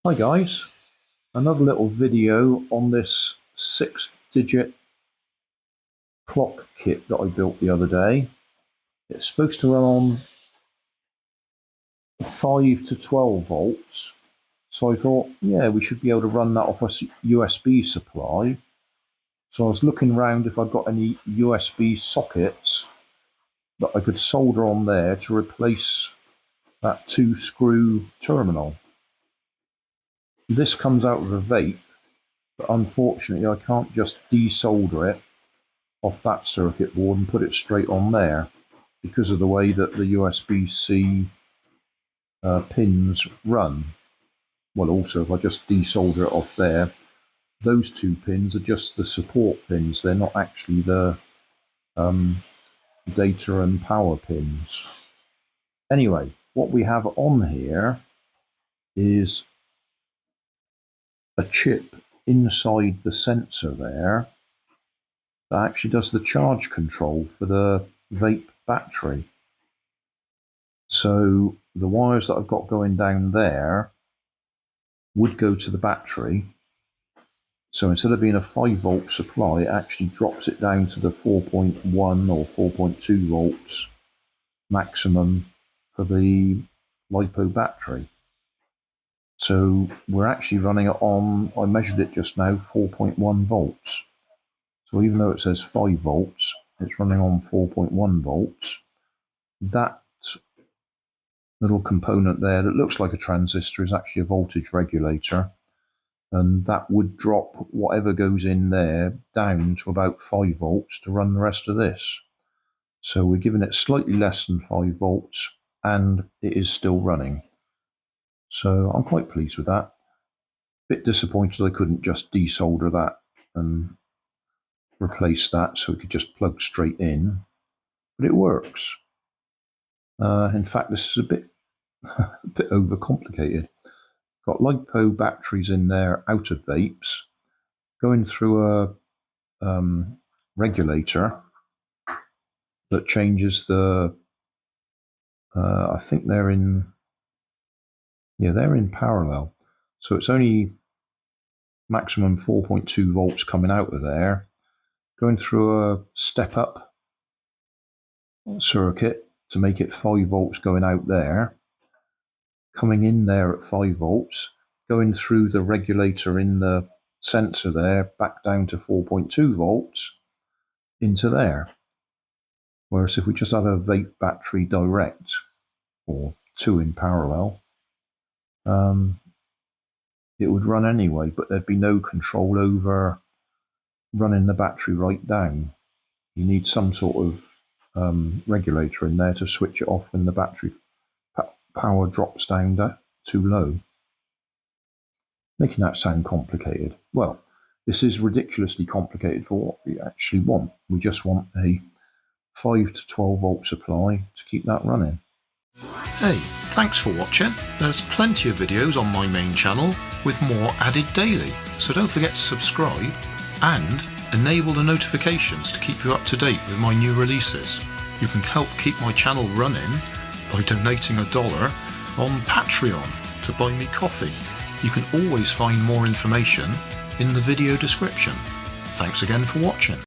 Hi guys, another little video on this 6-digit clock kit that I built the other day. It's supposed to run on 5 to 12 volts, so I thought, yeah, we should be able to run that off a USB supply. So I was looking around if I've got any USB sockets that I could solder on there to replace that 2-screw terminal. This comes out of a vape, but unfortunately I can't just desolder it off that circuit board and put it straight on there because of the way that the USB-C pins run. Well, also if I just desolder it off there, those two pins are just the support pins. They're not actually the data and power pins. Anyway, what we have on here is a chip inside the sensor there that actually does the charge control for the vape battery. So the wires that I've got going down there would go to the battery. So instead of being a 5-volt supply, it actually drops it down to the 4.1 or 4.2 volts maximum for the LiPo battery. So we're actually running it on, I measured it just now, 4.1 volts. So even though it says 5 volts, it's running on 4.1 volts. That little component there that looks like a transistor is actually a voltage regulator, and that would drop whatever goes in there down to about 5 volts to run the rest of this. So we're giving it slightly less than 5 volts and it is still running. So I'm quite pleased with that. Bit disappointed I couldn't just desolder that and replace that so it could just plug straight in, but it works. In fact, this is a bit overcomplicated. Got LiPo batteries in there out of vapes, going through a regulator that changes the, I think they're in parallel. So it's only maximum 4.2 volts coming out of there, going through a step up circuit to make it 5 volts going out there, coming in there at 5 volts, going through the regulator in the sensor there, back down to 4.2 volts into there. Whereas if we just had a vape battery direct, or 2 in parallel, it would run anyway, but there'd be no control over running the battery right down. You need some sort of regulator in there to switch it off when the battery power drops down too low. Making that sound complicated. Well, this is ridiculously complicated for what we actually want. We just want a 5 to 12 volt supply to keep that running. Hey, thanks for watching. There's plenty of videos on my main channel with more added daily, so don't forget to subscribe and enable the notifications to keep you up to date with my new releases. You can help keep my channel running by donating $1 on Patreon to buy me coffee. You can always find more information in the video description. Thanks again for watching.